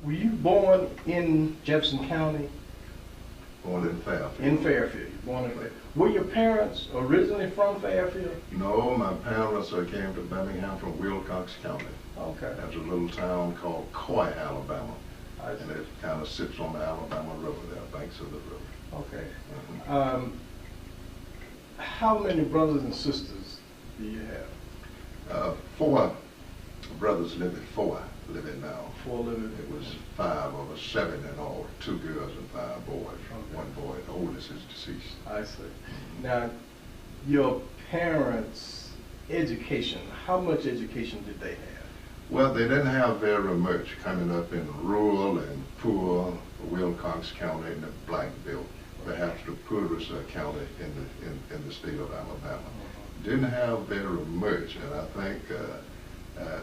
were you born in Jefferson County? Born in Fairfield. In Fairfield. Born in Fairfield. Were your parents originally from Fairfield? No, my parents came to Birmingham from Wilcox County. Okay. There's a little town called Coy, Alabama. I see. And it kind of sits on the Alabama River there, banks of the river. Okay. Mhm. How many brothers and sisters do you have? 4 brothers living, 4 living now. 4 living. It was 5 of us, 7 in all, 2 girls and 5 boys. Okay. 1 boy, the oldest is deceased. I see. Now, your parents' education, how much education did they have? Well, they didn't have very much coming up in rural and poor Wilcox County and the Black Belt, perhaps the poorest county in the state of Alabama. Didn't have very much, and I think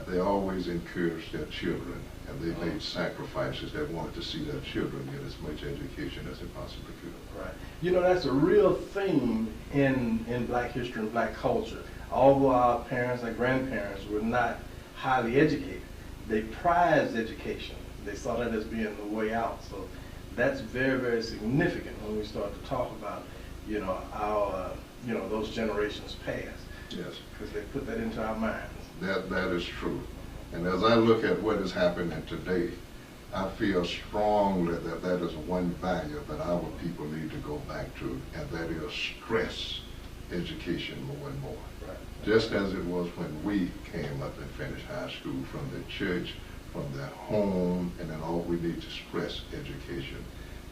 they always encouraged their children, and they made sacrifices. They wanted to see their children get as much education as they possibly could. Right. You know, that's a real theme in Black history and Black culture. Although our parents and grandparents were not highly educated, they prized education. They saw that as being the way out. So that's very, very significant when we start to talk about, you know, our, you know, those generations past. Yes. Because they put that into our minds. That is true. And as I look at what is happening today, I feel strongly that that is one value that our people need to go back to, and that is stress education more and more. Right. Just as it was when we came up and finished high school, from the church, from their home, and then all we need to stress education.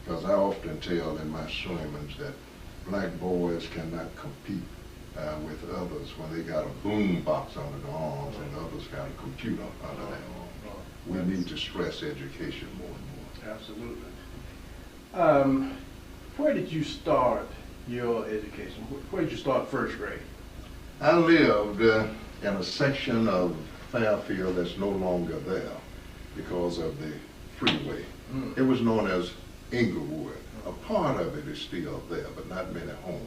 Because I often tell in my sermons that Black boys cannot compete with others when they got a boom box under their arms and others got a computer under their arms. We need to stress education more and more. Absolutely. Where did you start your education? Where did you start first grade? I lived in a section of Fairfield that's no longer there because of the freeway. It was known as Inglewood. A part of it is still there, but not many homes.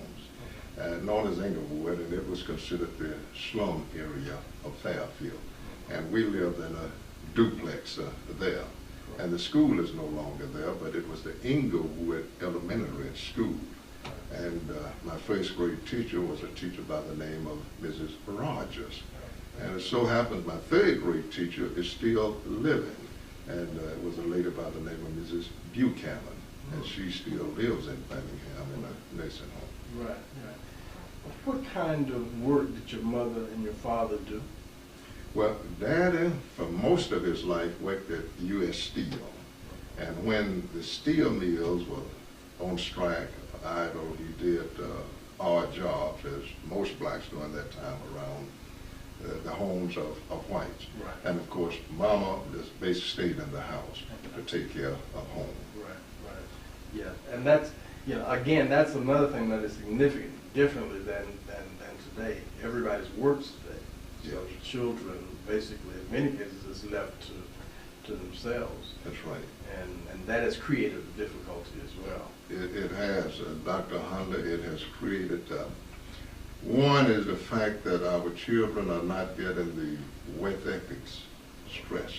Known as Inglewood, and it was considered the slum area of Fairfield. And we lived in a duplex there. And the school is no longer there, but it was the Inglewood Elementary School. And my first grade teacher was a teacher by the name of Mrs. Rogers. And it so happens my third grade teacher is still living. And it was a lady by the name of Mrs. Buchanan. And she still lives in Birmingham in a nursing home. Right, right. What kind of work did your mother and your father do? Well, Daddy, for most of his life, worked at U.S. Steel. And when the steel mills were on strike, idle, he did odd jobs, as most blacks during that time, around the homes of whites. Right. And of course, Mama just basically stayed in the house to take care of home. Right, right. Yeah, and that's, you know, again, that's another thing that is significant, differently than today. Everybody's works today. So Yes. children, basically, in many cases, is left to themselves. That's right. And that has created a difficulty as well. It has, Dr. Honda, it has created, one is the fact that our children are not getting the work ethics stress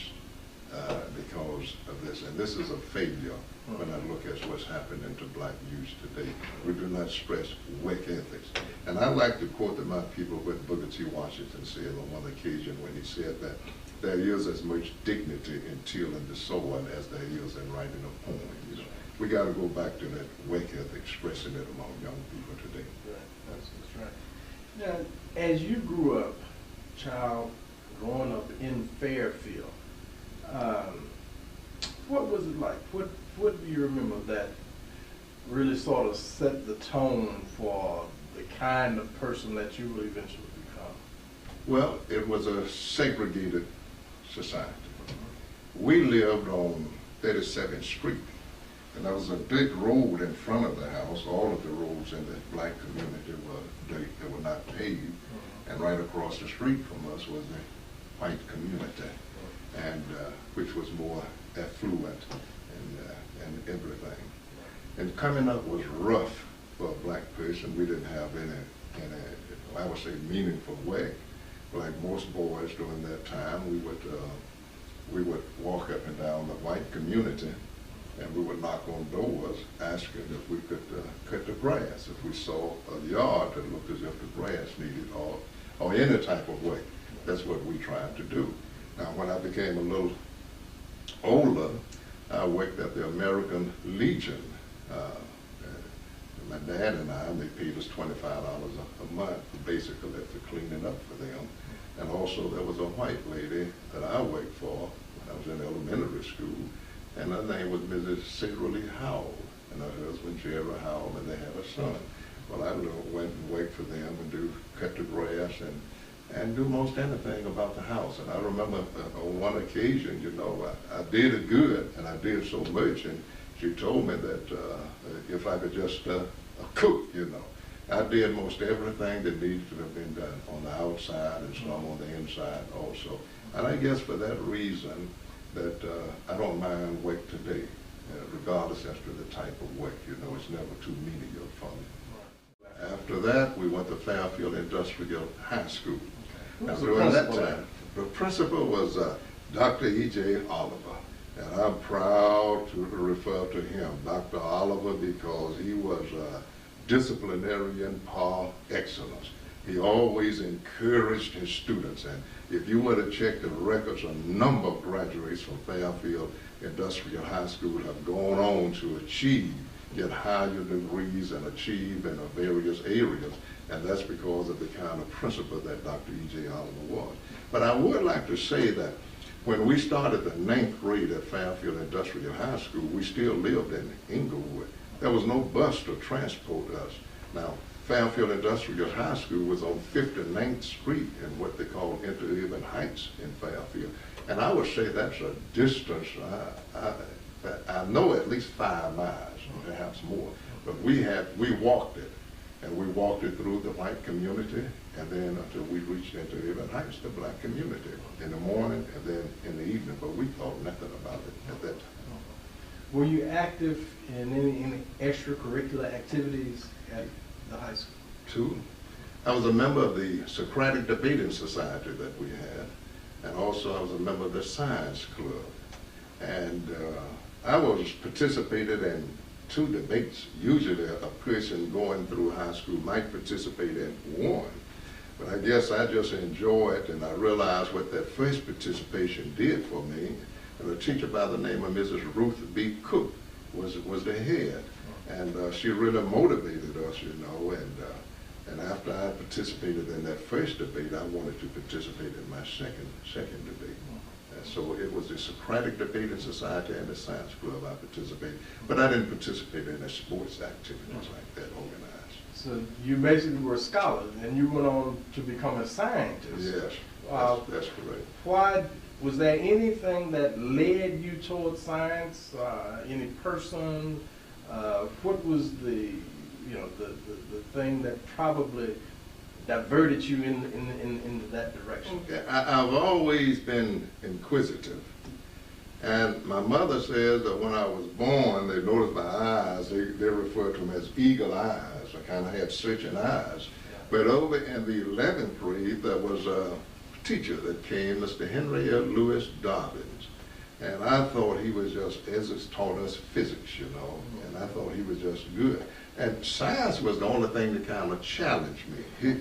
because of this. And this is a failure when I look at what's happening to black youth today. We do not stress work ethics. And I like to quote to my people what Booker T. Washington said on one occasion when he said that there is as much dignity in tilling the soil as there is in writing a poem. You know, we got to go back to that work ethic, expressing it among young people today. Right, that's right. Now, as you grew up, child, growing up in Fairfield, what was it like? What do you remember that really sort of set the tone for the kind of person that you will eventually become? Well, it was a segregated society. We lived on 32nd Street, and there was a big road in front of the house. All of the roads in the black community were dirt, they were not paved. And right across the street from us was the white community, and which was more affluent and everything. And coming up was rough for a black person. We didn't have any I would say, meaningful work. Like most boys during that time, we would we would walk up and down the white community, and we would knock on doors asking if we could cut the grass, if we saw a yard that looked as if the grass needed or any type of way. That's what we tried to do. Now, when I became a little older, I worked at the American Legion. My dad and I, they paid us $25 a month basically for cleaning up for them. And also there was a white lady that I worked for when I was in elementary school, and her name was Mrs. Sarah Lee Howell, and her husband Jerry Howell, and they had a son. Well, I went and worked for them and cut the grass and do most anything about the house. And I remember on one occasion, you know, I did it good, and I did so much, and she told me that if I could just cook, you know. I did most everything that needed to have been done on the outside and some on the inside also. And I guess for that reason that I don't mind work today, regardless as to the type of work, you know, it's never too menial for me. After that, we went to Fairfield Industrial High School. Now, during that time, the principal was Dr. E.J. Oliver. And I'm proud to refer to him, Dr. Oliver, because he was a disciplinarian par excellence. He always encouraged his students. And if you were to check the records, a number of graduates from Fairfield Industrial High School have gone on to get higher degrees and achieve in various areas. And that's because of the kind of principal that Dr. E.J. Oliver was. But I would like to say that when we started the 9th grade at Fairfield Industrial High School, we still lived in Inglewood. There was no bus to transport us. Now, Fairfield Industrial High School was on 59th Street in what they call Interurban Heights in Fairfield. And I would say that's a distance, I know at least 5 miles, perhaps more. But we walked it. And we walked it through the white community, and then until we reached into Interurban Heights, the black community, in the morning and then in the evening. But we thought nothing about it at that time. Were you active in any extracurricular activities at the high school? Too. I was a member of the Socratic Debating Society that we had, and also I was a member of the Science Club. And I was participated in 2 debates. Usually a person going through high school might participate in 1. But I guess I just enjoyed, and I realized what that first participation did for me. And a teacher by the name of Mrs. Ruth B. Cook was the head. And she really motivated us, you know, and after I participated in that first debate, I wanted to participate in my second debate. So it was the Socratic Debating Society and the Science Club I participated. But I didn't participate in the sports activities like that organized. So you basically were a scholar, and you went on to become a scientist. Yes, that's correct. Why, was there anything that led you towards science? Any person? What was the thing that probably diverted you into that direction? Okay. I've always been inquisitive. And my mother says that when I was born, they noticed my eyes, they referred to them as eagle eyes. I kind of had searching eyes. Yeah. But over in the 11th grade, there was a teacher that came, Mr. Henry L. Lewis Dobbins. And I thought he was just, as it's taught us physics, you know, and I thought he was just good. And science was the only thing that kind of challenged me.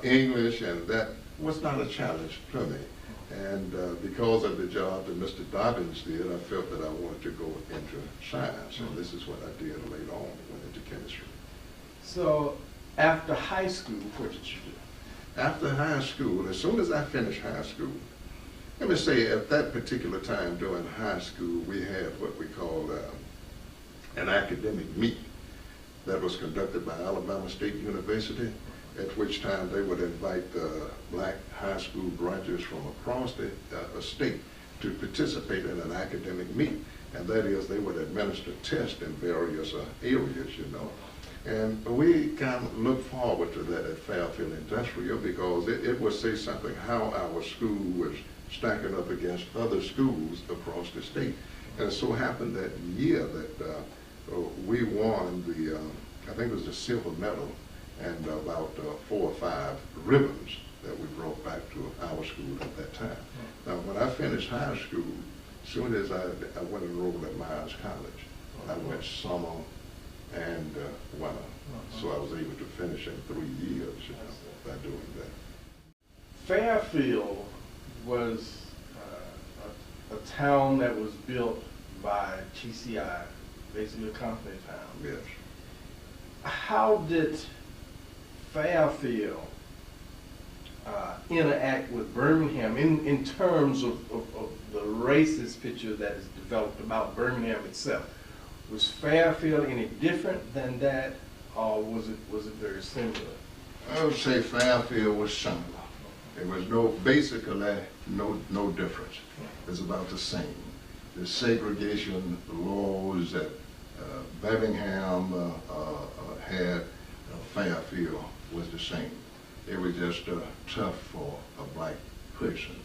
English, and that was not a challenge to me. And because of the job that Mr. Dobbins did, I felt that I wanted to go into science, and this is what I did later on, went into chemistry. So after high school, what did you do? After high school, as soon as I finished high school, let me say at that particular time during high school, we had what we called an academic meet that was conducted by Alabama State University, at which time they would invite black high school graduates from across the state to participate in an academic meet. And that is, they would administer tests in various areas, you know. And we kind of look forward to that at Fairfield Industrial because it would say something how our school was stacking up against other schools across the state. And it so happened that year that we won the, I think it was the silver medal and about 4 or 5 ribbons that we brought back to our school at that time. Now, when I finished high school, as soon as I went and enrolled at Myers College, I went summer and winter. So I was able to finish in 3 years, by doing that. Fairfield was a town that was built by GCI, basically a company town. Yes. How did Fairfield interact with Birmingham in terms of the racist picture that is developed about Birmingham itself? Was Fairfield any different than that, or was it very similar? I would say Fairfield was similar. There was basically no difference. It's about the same. The segregation laws that Birmingham had, Fairfield was the same. It was just tough for a black person.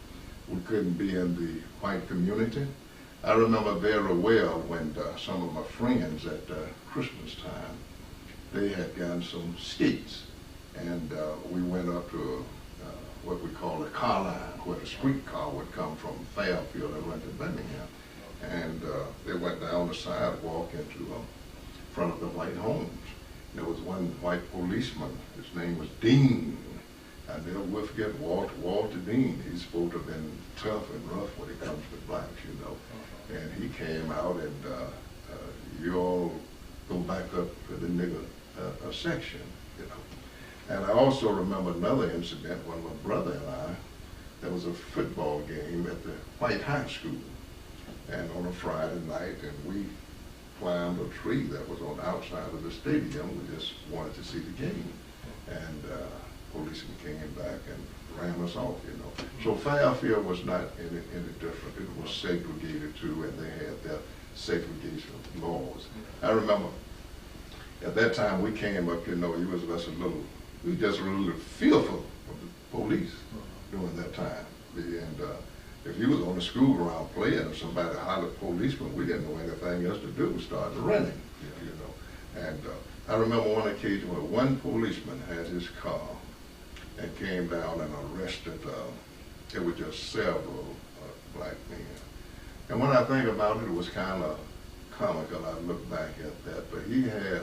We couldn't be in the white community. I remember very well when some of my friends at Christmas time, they had gotten some skates, and we went up to what we call a car line, where the streetcar would come from Fairfield and went to Birmingham. And they went down the sidewalk into front of the white homes. There was one white policeman, his name was Dean. I never forget Walter Dean. He's supposed to have been tough and rough when it comes to blacks, you know. And he came out and you all go back up to the nigger section, you know. And I also remember another incident when my brother and I, there was a football game at the White High School, and on a Friday night, and we climbed a tree that was on the outside of the stadium. We just wanted to see the game, and policemen came back and ran us off, you know. So Fairfield was not any different. It was segregated too, and they had their segregation laws. I remember at that time we came up, you know, we were just a little fearful of the police during that time. And if you was on the school ground playing and somebody hollered policeman, we didn't know anything else to do. We started running, you know. And I remember one occasion where one policeman had his car and came down and arrested, it was just several black men. And when I think about it, it was kind of comical. I look back at that, but he had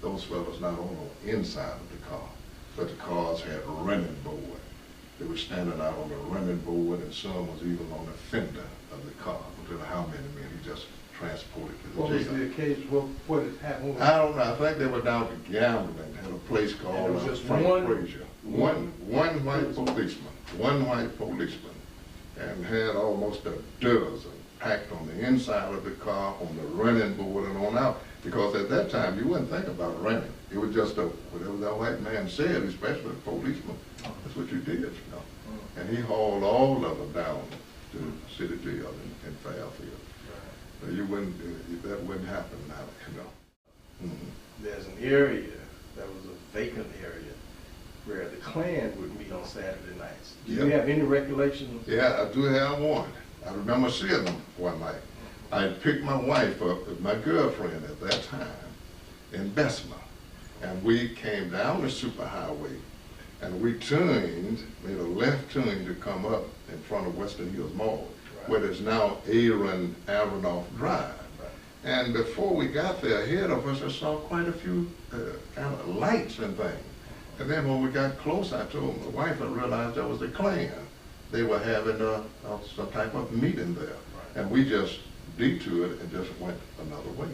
those fellows not only on the inside of the car, but the cars had a running board. They were standing out on the running board, and some was even on the fender of the car. I don't know how many men he just transported to the jail. What was the occasion? What had happened? I don't know. I think they were down to gambling at a place called Frank Frazier. One white policeman. One white policeman, and had almost a dozen packed on the inside of the car, on the running board, and on out. Because at that time, you wouldn't think about running. It was just whatever that white man said, especially the policeman. That's what you did, you know. And he hauled all of them down to the city jail in Fairfield. So you wouldn't, that wouldn't happen now, you know. There's an area that was a vacant area where the Klan would meet on Saturday nights. Do you have any recollection? Yeah, I do have one. I remember seeing them one night. I had picked my wife up with my girlfriend at that time in Bessemer, and we came down the superhighway, and we turned, made a left turn to come up in front of Western Hills Mall, where there's now Aaron Aronoff Drive. And before we got there, ahead of us, I saw quite a few kind of lights and things. And then when we got close, I told my wife, I realized that was the Klan. They were having some type of meeting there. And we just detoured and just went another way.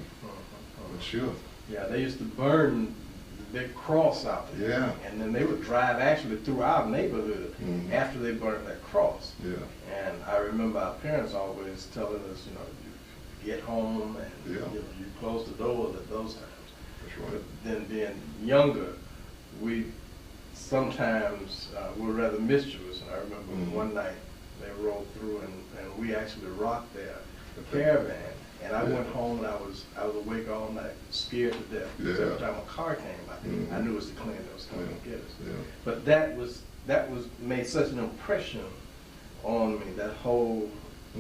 But sure. Yeah, they used to burn the big cross out there. Yeah. And then they would drive actually through our neighborhood after they burned that cross. Yeah. And I remember our parents always telling us, you know, you get home and you know, you close the doors at those times. That's right. But then being younger, we sometimes were rather mischievous. And I remember one night they rolled through and we actually rocked the caravan. And I went home and I was awake all night, scared to death. Because every time a car came by, I knew it was the Klan that was coming to get us. But that was made such an impression on me, that whole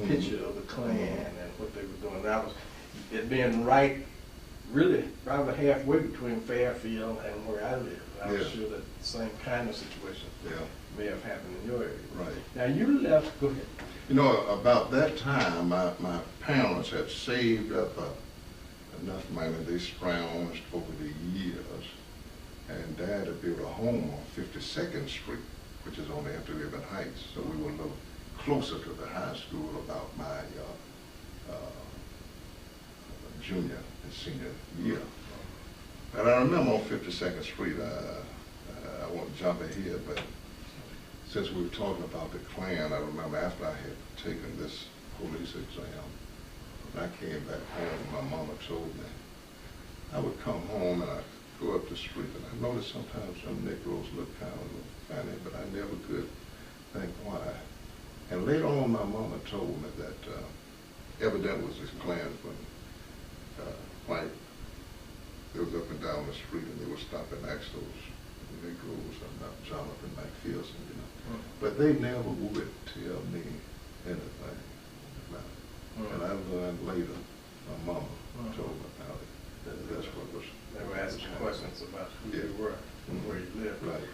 picture of the Klan and what they were doing. That was it being really about halfway between Fairfield and where I live. I was sure that the same kind of situation may have happened in your area. Right. Now you left, go ahead. You know, about that time, my parents had saved up enough money. They scrounged over the years, and Dad had built a home on 52nd Street, which is on after Ribbon Heights. So we were a little closer to the high school about my junior and senior year. And I remember on 52nd Street, I won't jump ahead, but since we were talking about the Klan, I remember after I had taken this police exam, and I came back home, my mama told me, I would come home and I'd go up the street, and I noticed sometimes some Negroes look kind of funny, but I never could think why. And later on, my mama told me that evidently was this Klansman, white, they was up and down the street, and they would stop and ask those Negroes about Jonathan McPherson, you know. But they never would tell me anything about it. And I learned later, my mama told me about it. That's what was. They were asking questions about who you were and where you lived. Right.